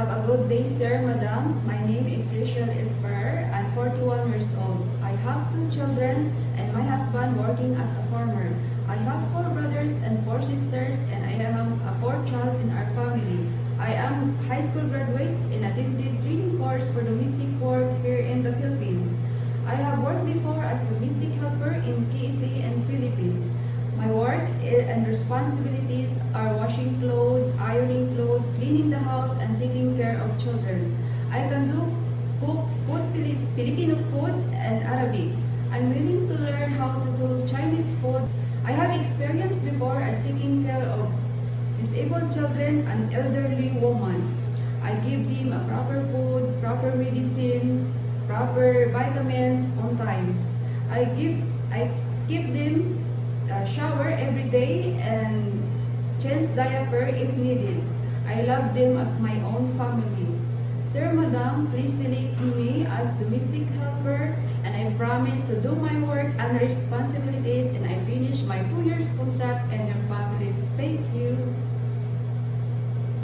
Have a good day, sir, madam. My name is Rachel Esper. I'm 41 years old. I have 2 children and my husband working as a farmer. I have 4 brothers and 4 sisters, and I am a 4th child in our family. I am high school graduate and attended training course for domestic work here in the Philippines. I have worked before as domestic helper in KSA and Philippines. My work and responsibilities are washing clothes, ironing clothes, cleaning the house, and taking care of children. I can cook food, Filipino food, and Arabic. I'm willing to learn how to cook Chinese food. I have experience before as taking care of disabled children and elderly women. I give them a proper food, proper medicine, proper vitamins on time. I keep them shower every day and change diaper if needed. I love them as my own family. Sir, madam, please select me as domestic helper, and I promise to do my work and responsibilities, and I finish my 2 years contract and